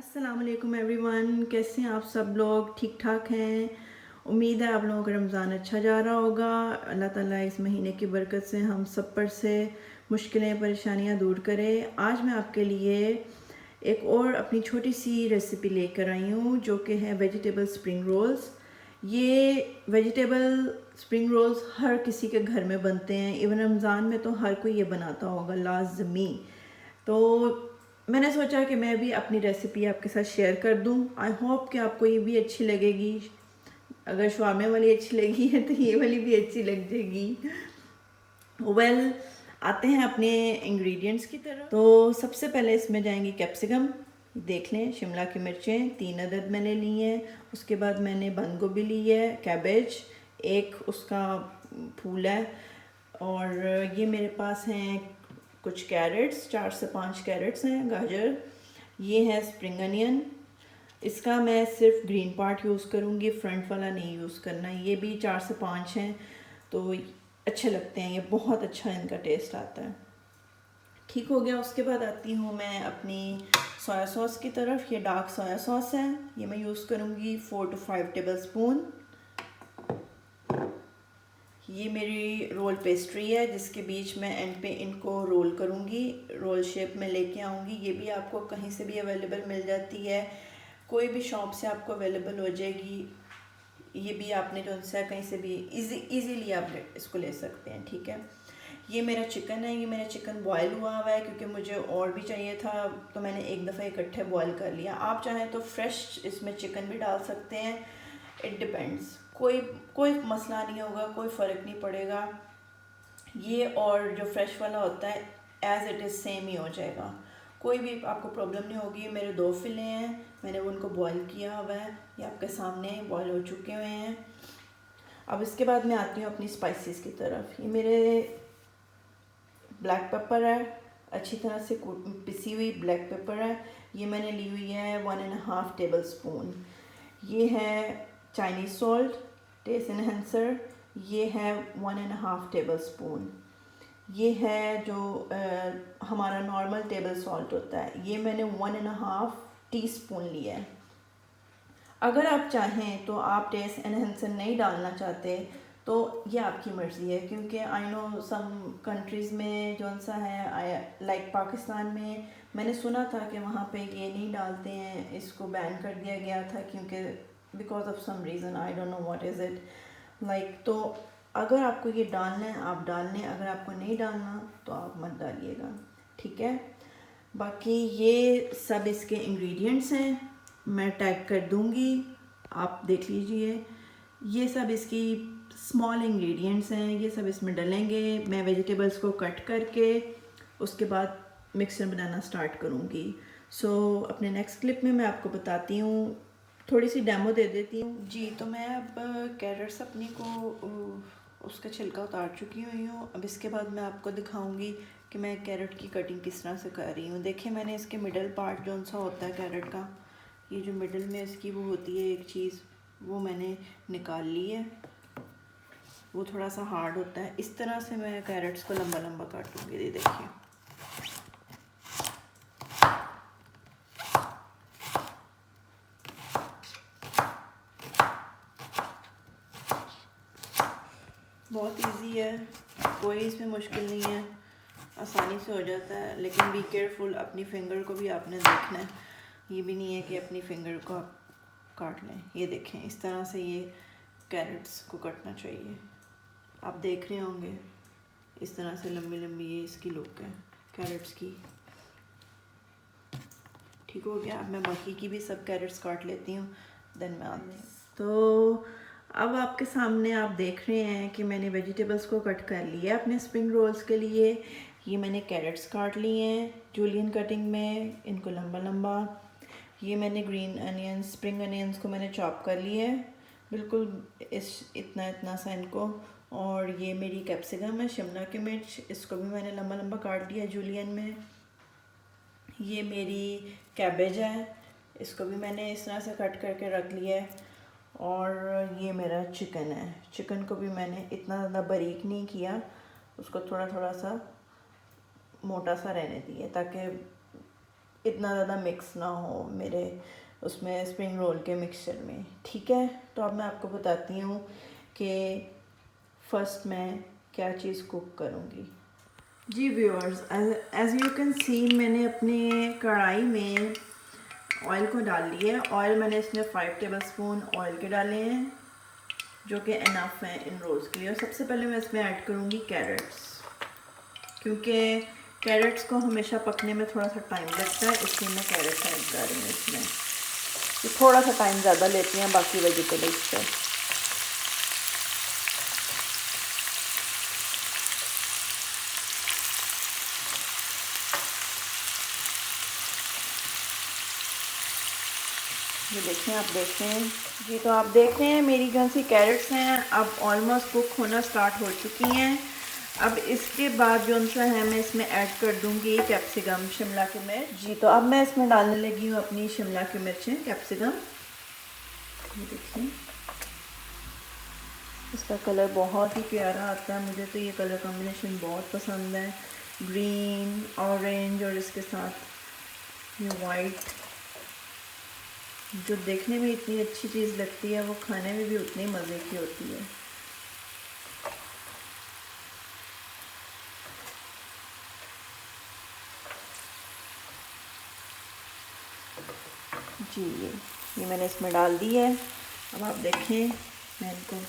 अस्सलाम वालेकुम एवरीवन, कैसे हैं आप सब लोग? ठीक ठाक हैं। उम्मीद है आप लोगों का रमज़ान अच्छा जा रहा होगा। अल्लाह ताला इस महीने की बरकत से हम सब पर से मुश्किलें परेशानियां दूर करे। आज मैं आपके लिए एक और अपनी छोटी सी रेसिपी लेकर आई हूँ जो कि है वेजिटेबल स्प्रिंग रोल्स। ये वेजिटेबल स्प्रिंग रोल्स हर किसी के घर में बनते हैं। इवन रमज़ान में तो हर कोई ये बनाता होगा लाजमी। तो मैंने सोचा कि मैं भी अपनी रेसिपी आपके साथ शेयर कर दूं। आई होप कि आपको ये भी अच्छी लगेगी। अगर शवारमे वाली अच्छी लगी है तो ये वाली भी अच्छी लग जाएगी। आते हैं अपने इंग्रेडिएंट्स की तरफ। तो सबसे पहले इसमें जाएंगी कैप्सिकम। देख लें, शिमला की मिर्चें 3 अदद मैंने ली हैं। उसके बाद मैंने बंद गोभी ली है, कैबेज एक उसका फूल है, और ये मेरे पास हैं कुछ कैरेट्स, 4 से 5 कैरेट्स हैं, गाजर। ये है स्प्रिंग अनियन। इसका मैं सिर्फ ग्रीन पार्ट यूज़ करूँगी, फ्रंट वाला नहीं यूज़ करना। ये भी 4 से 5 हैं तो अच्छे लगते हैं, ये बहुत अच्छा इनका टेस्ट आता है। ठीक हो गया। उसके बाद आती हूँ मैं अपनी सोया सॉस की तरफ। ये डार्क सोया सॉस है, ये मैं यूज़ करूँगी 4 to 5 टेबल स्पून। ये मेरी रोल पेस्ट्री है जिसके बीच में एंड पे इनको रोल करूँगी, रोल शेप में लेके आऊँगी। ये भी आपको कहीं से भी अवेलेबल मिल जाती है, कोई भी शॉप से आपको अवेलेबल हो जाएगी। ये भी आपने जो सा कहीं से भी इजीली आप इसको ले सकते हैं। ठीक है। ये मेरा चिकन है, ये मेरा चिकन बॉयल हुआ है क्योंकि मुझे और भी चाहिए था तो मैंने एक दफ़ा इकट्ठे बॉयल कर लिया। आप चाहें तो फ्रेश इसमें चिकन भी डाल सकते हैं, इट डिपेंड्स। कोई कोई मसला नहीं होगा, कोई फ़र्क नहीं पड़ेगा। ये और जो फ्रेश वाला होता है एज़ इट इज़ सेम ही हो जाएगा, कोई भी आपको प्रॉब्लम नहीं होगी। मेरे 2 फिले हैं, मैंने उनको बॉईल किया हुआ है, ये आपके सामने बॉईल हो चुके हुए हैं। अब इसके बाद मैं आती हूँ अपनी स्पाइसेस की तरफ। ये मेरे ब्लैक पेपर है, अच्छी तरह से पिसी हुई ब्लैक पेपर है, ये मैंने ली हुई है 1.5 टेबल स्पून। ये है चाइनीज़ सॉल्ट टेस्ट एनहेंसर, ये है 1.5 टेबल स्पून। ये है जो हमारा नॉर्मल टेबल सॉल्ट होता है, ये मैंने 1.5 टीस्पून लिया है। अगर आप चाहें तो आप टेस्ट एनहेंसर नहीं डालना चाहते तो ये आपकी मर्ज़ी है, क्योंकि आई नो सम कंट्रीज़ में जो सा है लाइक पाकिस्तान में मैंने सुना था कि वहाँ पे ये नहीं डालते हैं, इसको बैन कर दिया गया था क्योंकि because of some reason, I don't know what is it like. तो अगर आपको ये डालना है आप डाल लें, अगर आपको नहीं डालना तो आप मत डालिएगा। ठीक है। बाकी ये सब इसके इंग्रेडिएंट्स हैं, मैं टैग कर दूंगी, आप देख लीजिए। ये सब इसकी स्मॉल इंग्रेडिएंट्स हैं, ये सब इसमें डलेंगे। मैं वेजिटेबल्स को कट करके उसके बाद मिक्सर बनाना स्टार्ट करूँगी। सो अपने नेक्स्ट क्लिप में मैं आपको बताती हूँ, थोड़ी सी डेमो दे देती हूँ जी। तो मैं अब कैरेट्स अपनी को उसका छिलका उतार चुकी हुई हूँ। अब इसके बाद मैं आपको दिखाऊंगी कि मैं कैरेट की कटिंग किस तरह से कर रही हूँ। देखिए, मैंने इसके मिडल पार्ट जो सा होता है कैरेट का, ये जो मिडल में इसकी वो होती है एक चीज़, वो मैंने निकाल ली है, वो थोड़ा सा हार्ड होता है। इस तरह से मैं कैरेट्स को लंबा लंबा काटूँगी। ये देखिए, बहुत इजी है, कोई इसमें मुश्किल नहीं है, आसानी से हो जाता है। लेकिन बी केयरफुल, अपनी फिंगर को भी आपने देखना है, ये भी नहीं है कि अपनी फिंगर को आप काट लें। ये देखें, इस तरह से ये कैरेट्स को कटना चाहिए। आप देख रहे होंगे इस तरह से लंबी लंबी ये इसकी लुक है कैरेट्स की। ठीक हो गया। अब मैं बाकी की भी सब कैरेट्स काट लेती हूँ, देन मैं आती हूँ। तो अब आपके सामने आप देख रहे हैं कि मैंने वेजिटेबल्स को कट कर लिया अपने स्प्रिंग रोल्स के लिए। ये मैंने कैरेट्स काट लिए हैं जूलियन कटिंग में, इनको लंबा लंबा। ये मैंने ग्रीन अनियंस, स्प्रिंग अनियंस को मैंने चॉप कर लिया है बिल्कुल इतना इतना सा इनको। और ये मेरी कैप्सिकम है, शिमला की मिर्च, इसको भी मैंने लंबा लंबा काट लिया जूलियन में। ये मेरी कैबेज है, इसको भी मैंने इस तरह से कट करके रख लिया है। और ये मेरा चिकन है, चिकन को भी मैंने इतना ज़्यादा बारीक नहीं किया, उसको थोड़ा थोड़ा सा मोटा सा रहने दिया ताकि इतना ज़्यादा मिक्स ना हो मेरे उसमें स्प्रिंग रोल के मिक्सचर में। ठीक है, तो अब मैं आपको बताती हूँ कि फ़र्स्ट मैं क्या चीज़ कुक करूँगी। जी viewers, as you can see मैंने अपने कढ़ाई में ऑयल को डाल लिया है। ऑयल मैंने इसमें 5 टेबलस्पून ऑयल के डाले हैं, जो कि इनफ है इन रोल्स के लिए। और सबसे पहले मैं इसमें ऐड करूँगी कैरेट्स, क्योंकि कैरेट्स को हमेशा पकने में थोड़ा सा टाइम लगता है, इसलिए मैं कैरेट्स ऐड कर रही हूँ इसमें। ये थोड़ा सा टाइम ज़्यादा लेती हैं बाकी वेजिटेबल्स से। ये देखें, आप देख रहे हैं जी, तो आप देख रहे हैं मेरी जो सी कैरेट्स हैं अब ऑलमोस्ट कुक होना स्टार्ट हो चुकी हैं। अब इसके बाद जो सा है मैं इसमें ऐड कर दूंगी कैप्सिकम, शिमला की मिर्च। जी, तो अब मैं इसमें डालने लगी हूँ अपनी शिमला की मिर्चें, कैप्सिकम। ये देखिए, इसका कलर बहुत ही प्यारा आता है, मुझे तो ये कलर कॉम्बिनेशन बहुत पसंद है, ग्रीन ऑरेंज और इसके साथ ये वाइट। जो देखने में इतनी अच्छी चीज़ लगती है वो खाने में भी उतनी मज़े की होती है। जी, ये मैंने इसमें डाल दी है। अब आप देखें, मैं इनको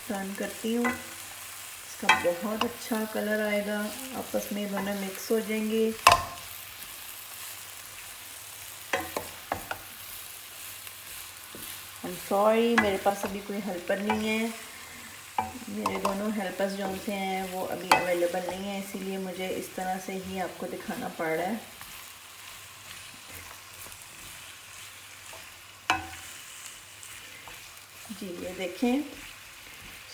टर्न करती हूँ, इसका बहुत अच्छा कलर आएगा, आपस में दोनों मिक्स हो जाएंगे। आई एम सॉरी, मेरे पास अभी कोई हेल्पर नहीं है, मेरे दोनों हेल्पर्स जो से हैं वो अभी अवेलेबल नहीं है, इसीलिए मुझे इस तरह से ही आपको दिखाना पड़ रहा है। जी, ये देखें,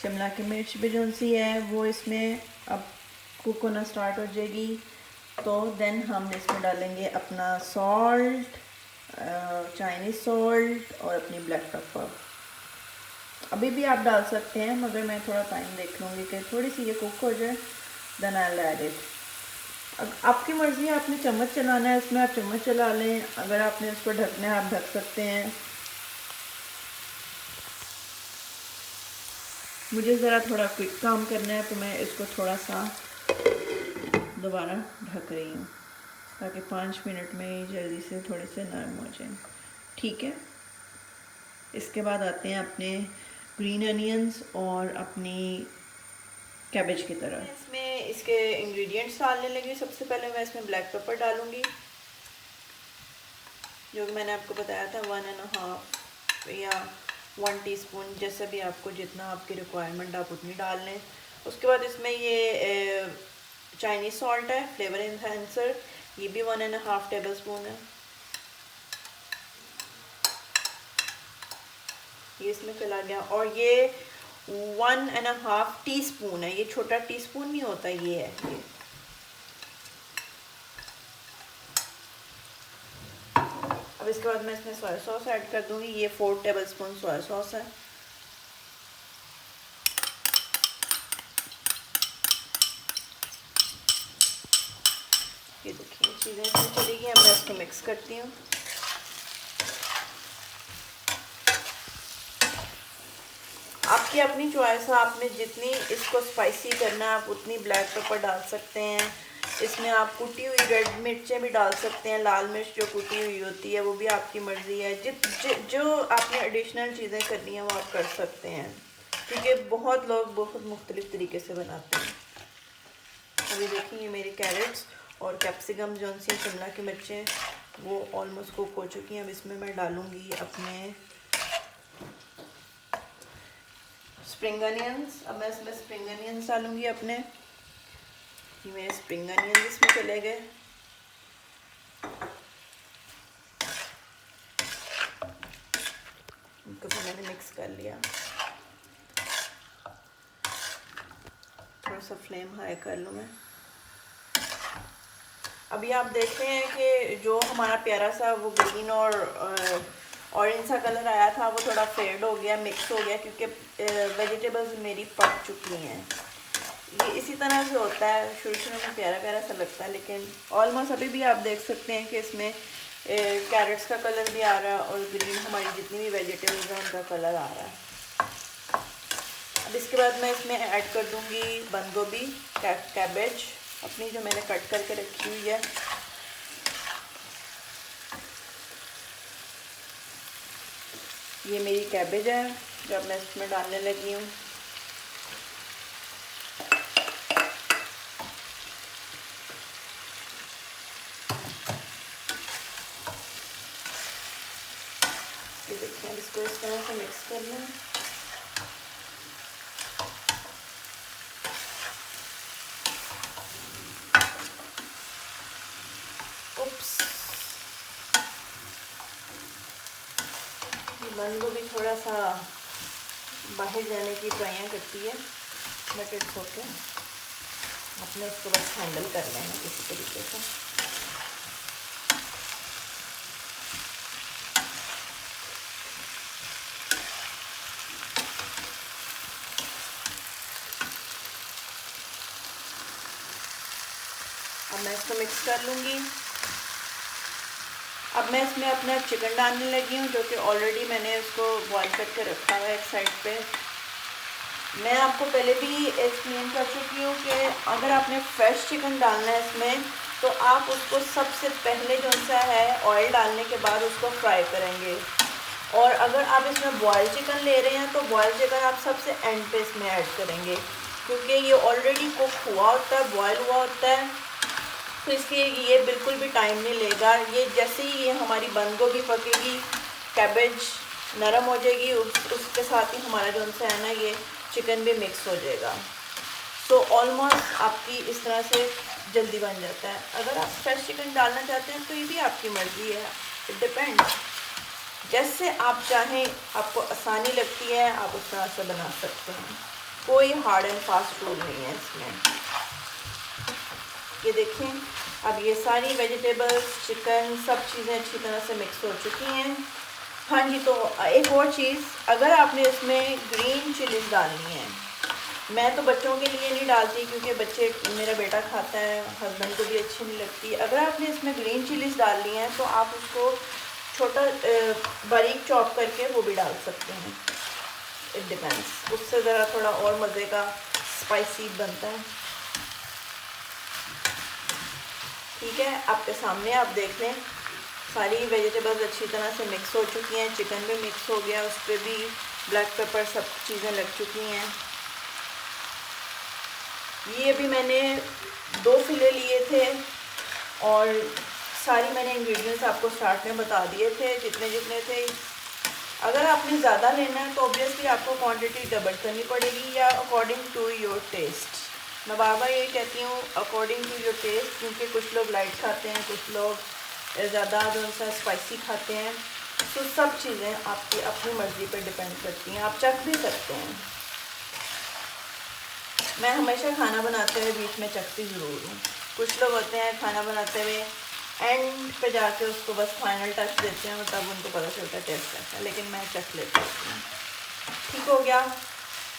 शिमला की मिर्च भी जो सी है वो इसमें अब कुक होना स्टार्ट हो जाएगी। तो देन हम इसमें डालेंगे अपना सॉल्ट, चाइनीज़ सॉल्ट और अपनी ब्लैक पेपर। अभी भी आप डाल सकते हैं, मगर मैं थोड़ा टाइम देख लूँगी कि थोड़ी सी ये कुक हो जाए, then I will add it. अब आपकी मर्ज़ी है, आपने चम्मच चलाना है इसमें आप चम्मच चला लें, अगर आपने इसको ढकना है आप ढक सकते हैं। मुझे ज़रा थोड़ा क्विक काम करना है, तो मैं इसको थोड़ा सा दोबारा ढक रही हूँ, ताकि 5 मिनट में जल्दी से थोड़े से नरम हो जाए। ठीक है, इसके बाद आते हैं अपने ग्रीन अनियंस और अपनी कैबेज की तरह। इसमें इसके इंग्रेडिएंट्स डालने लगी। सबसे पहले मैं इसमें ब्लैक पेपर डालूँगी, जो कि मैंने आपको बताया था 1.5 या 1 टीस्पून, जैसे भी आपको जितना आपकी रिक्वायरमेंट आप उतनी डाल लें। उसके बाद इसमें ये चाइनीज़ सॉल्ट है, फ्लेवर इन्हेंसर, ये भी 1.5 टेबलस्पून है, ये इसमें चला गया। और ये 1.5 टीस्पून है, ये छोटा टीस्पून नहीं होता, ये है ये। अब इसके बाद मैं इसमें सोया सॉस ऐड कर दूंगी, ये 4 टेबलस्पून सोया सॉस है। ये देखिए चीज़ें इसमें चली गई, अब मैं इसको मिक्स करती हूँ। आपकी अपनी चॉइस है, आपने जितनी इसको स्पाइसी करना है आप उतनी ब्लैक पेपर डाल सकते हैं। इसमें आप कुटी हुई रेड मिर्चें भी डाल सकते हैं, लाल मिर्च जो कुटी हुई होती है वो भी आपकी मर्ज़ी है। जो आपने एडिशनल चीज़ें करनी है वो आप कर सकते हैं, क्योंकि बहुत लोग बहुत मुख्तलिफ़ तरीके से बनाते हैं। अभी देखिए, ये मेरी कैरेट्स और कैप्सिकम जो सी शिमला की मिर्चें वो ऑलमोस्ट कुक हो चुकी हैं। अब इसमें मैं डालूँगी अपने स्प्रिंग अनियंस। अब मैं इसमें स्प्रिंग अनियंस डालूँगी अपने, ये मेरे स्प्रिंग अनियंस इसमें चले गए। इनको भी मैंने मिक्स कर लिया। थोड़ा सा फ्लेम हाई कर लूँ मैं। अभी आप देख रहे हैं कि जो हमारा प्यारा सा वो ग्रीन और ऑरेंज सा कलर आया था वो थोड़ा फेड हो गया, मिक्स हो गया, क्योंकि वेजिटेबल्स मेरी पक चुकी हैं। ये इसी तरह से होता है, शुरू शुरू में प्यारा प्यारा सा लगता है, लेकिन ऑलमोस्ट अभी भी आप देख सकते हैं कि इसमें कैरेट्स का कलर भी आ रहा है और ग्रीन हमारी जितनी भी वेजिटेबल्स हैं उनका कलर आ रहा है। अब इसके बाद मैं इसमें ऐड कर दूंगी बंद गोभी, कैबेज अपनी जो मैंने कट करके रखी हुई है। ये मेरी कैबेज है जो अब मैं इसमें डालने लगी हूँ। ये देखिए, इसको इस तरह से मिक्स करना है। उप्स, बंद गोभी थोड़ा सा बाहर जाने की ट्राइयाँ करती है, बट इट्स ओके, आपने इसको बस हैंडल कर लेना किसी तरीके से। अब मैं इसको मिक्स कर लूँगी। अब मैं इसमें अपना चिकन डालने लगी हूँ, जो कि ऑलरेडी मैंने उसको बॉईल करके रखा हुआ है एक साइड पे। मैं आपको पहले भी एक्सप्लेन कर चुकी हूँ कि अगर आपने फ्रेश चिकन डालना है इसमें, तो आप उसको सबसे पहले जो सा है ऑयल डालने के बाद उसको फ्राई करेंगे। और अगर आप इसमें बॉयल चिकन ले रहे हैं तो बॉयल चिकन आप सबसे एंड पे इसमें ऐड करेंगे, क्योंकि ये ऑलरेडी कुक हुआ होता है, बॉयल हुआ होता है, तो इसलिए ये बिल्कुल भी टाइम नहीं लेगा। ये जैसे ही ये हमारी बंद गोभी पकेगी, कैबेज नरम हो जाएगी, उसके साथ ही हमारा जो सा है ना ये चिकन भी मिक्स हो जाएगा। सो ऑलमोस्ट आपकी इस तरह से जल्दी बन जाता है। अगर आप फ्रेश चिकन डालना चाहते हैं तो ये भी आपकी मर्ज़ी है, इट डिपेंड्स, जैसे आप चाहें, आपको आसानी लगती है आप उस तरह से बना सकते हैं। कोई हार्ड एंड फास्ट रूल नहीं है इसमें। ये देखें, अब ये सारी वेजिटेबल्स, चिकन, सब चीज़ें अच्छी तरह से मिक्स हो चुकी हैं। हाँ जी, तो एक और चीज़, अगर आपने इसमें ग्रीन चिलीज़ डालनी है, मैं तो बच्चों के लिए नहीं डालती क्योंकि बच्चे, मेरा बेटा खाता है, हस्बैंड को भी अच्छी नहीं लगती। अगर आपने इसमें ग्रीन चिलीज़ डालनी है तो आप उसको छोटा बारीक चॉप करके वो भी डाल सकते हैं, इट डिपेंड्स, उससे ज़रा थोड़ा और मज़े का स्पाइसी बनता है। ठीक है, आपके सामने आप देख लें, सारी वेजिटेबल्स अच्छी तरह से मिक्स हो चुकी हैं, चिकन भी मिक्स हो गया, उस पर भी ब्लैक पेपर सब चीज़ें लग चुकी हैं। ये भी मैंने 2 फिले लिए थे और सारी मैंने इंग्रेडिएंट्स आपको स्टार्ट में बता दिए थे जितने जितने थे। अगर आपने ज़्यादा लेना है तो ऑब्वियसली आपको क्वांटिटी डबल करनी पड़ेगी, या अकॉर्डिंग टू योर टेस्ट। मैं बार बार ये कहती हूँ अकॉर्डिंग टू योर टेस्ट, क्योंकि कुछ लोग लाइट खाते हैं, कुछ लोग ज़्यादा जो सा स्पाइसी खाते हैं, तो सब चीज़ें आपकी अपनी मर्ज़ी पर डिपेंड करती हैं। आप चख भी सकते हैं। मैं हमेशा खाना बनाते हुए बीच में चखती ज़रूर हूँ। कुछ लोग होते हैं खाना बनाते हुए एंड पे जाके उसको बस फाइनल टच देते हैं, तब उनको पता चलता है टेस्ट कैसा है, लेकिन मैं चख लेती हूँ। ठीक हो गया,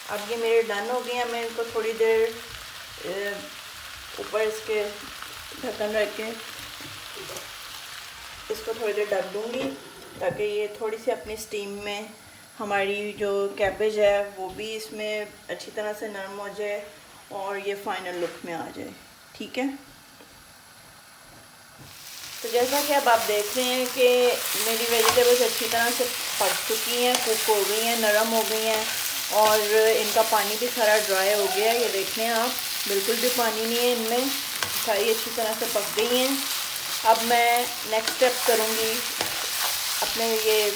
अब ये मेरे डन हो गए हैं। मैं इनको थोड़ी देर ऊपर इसके ढक्कन रख के इसको थोड़ी देर ढक दूँगी, ताकि ये थोड़ी सी अपनी स्टीम में हमारी जो कैबेज है वो भी इसमें अच्छी तरह से नरम हो जाए और ये फाइनल लुक में आ जाए। ठीक है, तो जैसा कि अब आप देख रहे हैं कि मेरी वेजिटेबल्स अच्छी तरह से पक चुकी हैं, कुक हो गई हैं, नरम हो गई हैं और इनका पानी भी सारा ड्राई हो गया है। ये देख लें आप, बिल्कुल भी पानी नहीं है इनमें, सारी अच्छी तरह से पक गई हैं। अब मैं नेक्स्ट स्टेप करूँगी, अपने ये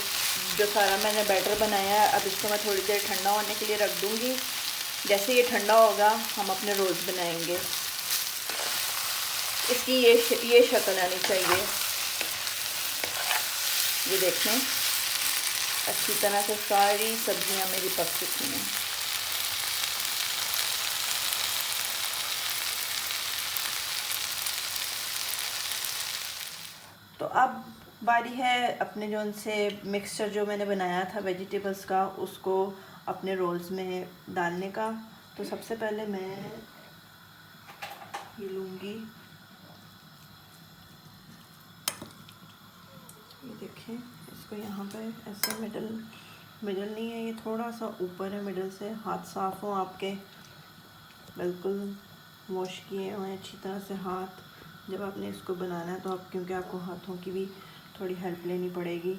जो सारा मैंने बैटर बनाया है, अब इसको मैं थोड़ी देर ठंडा होने के लिए रख दूँगी। जैसे ये ठंडा होगा हम अपने रोल्स बनाएंगे। इसकी ये शक्ल आनी चाहिए। ये देखें, अच्छी तरह से सारी सब्जियां मेरी पक चुकी हैं। तो अब बारी है अपने जो उनसे मिक्सचर जो मैंने बनाया था वेजिटेबल्स का, उसको अपने रोल्स में डालने का। तो सबसे पहले मैं ये लूँगी। ये देखें, इसको यहाँ पे ऐसे मिडल नहीं है, ये थोड़ा सा ऊपर है मिडल से। हाथ साफ़ हो आपके, बिल्कुल वॉश किए हुए अच्छी तरह से हाथ। जब आपने इसको बनाना है तो आप, क्योंकि आपको हाथों की भी थोड़ी हेल्प लेनी पड़ेगी।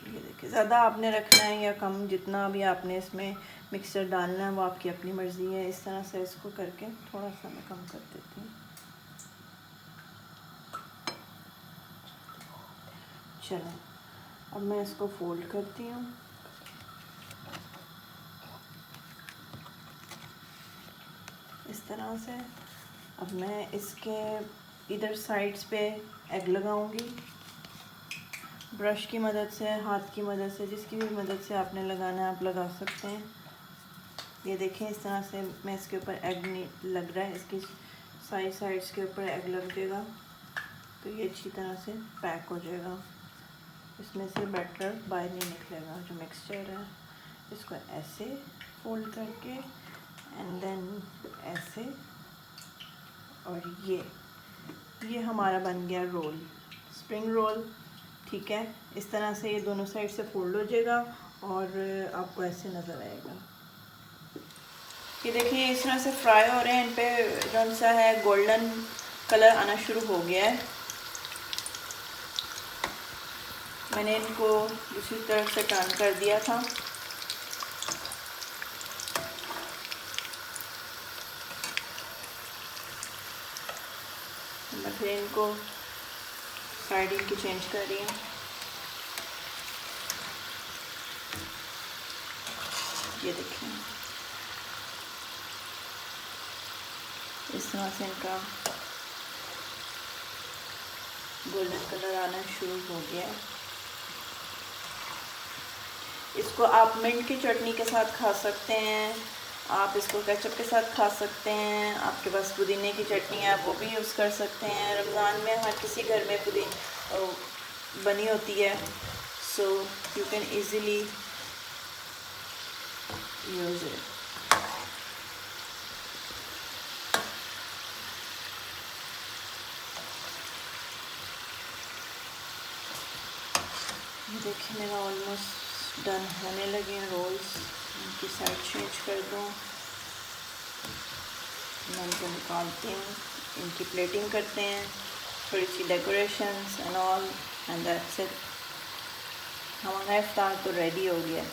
ये देखिए, ज़्यादा आपने रखना है या कम, जितना भी आपने इसमें मिक्सचर डालना है वो आपकी अपनी मर्ज़ी है। इस तरह से इसको करके थोड़ा सा मैं कम कर देती हूँ। चलो, अब मैं इसको फोल्ड करती हूँ। इस तरह से। अब मैं इसके इधर साइड्स पे एग लगाऊंगी, ब्रश की मदद से, हाथ की मदद से, जिसकी भी मदद से आपने लगाना है आप लगा सकते हैं। ये देखें, इस तरह से मैं इसके ऊपर एग नहीं लग रहा है, इसकी साइड्स के ऊपर एग लग जाएगा तो ये अच्छी तरह से पैक हो जाएगा। इसमें से बैटर बाहर नहीं निकलेगा। जो मिक्सचर है इसको ऐसे फोल्ड करके एंड देन ऐसे, और ये हमारा बन गया रोल, स्प्रिंग रोल। ठीक है, इस तरह से ये दोनों साइड से फोल्ड हो जाएगा और आपको ऐसे नज़र आएगा। ये देखिए, इस तरह से फ्राई हो रहे हैं, इन पे कौन सा है गोल्डन कलर आना शुरू हो गया है। मैंने इनको दूसरी तरफ से टर्न कर दिया था। मैं फिर इनको साइड इनकी चेंज कर रही हूँ। ये देखें, इस तरह से इनका गोल्डन कलर आना शुरू हो गया है। इसको आप मिंट की चटनी के साथ खा सकते हैं, आप इसको केचप के साथ खा सकते हैं, आपके पास पुदीने की चटनी है आप वो भी यूज़ कर सकते हैं। रमज़ान में हर किसी घर में पुदीना बनी होती है, so you can easily use it. देखिए, मेरा ऑलमोस्ट डन होने लगे हैं रोल्स। इनकी साइड चेंज कर दूँ, मैं इनको निकालती हूँ, इनकी प्लेटिंग करते हैं, थोड़ी सी decorations and all, and that's it. हमारा इफ्तार तो रेडी हो गया।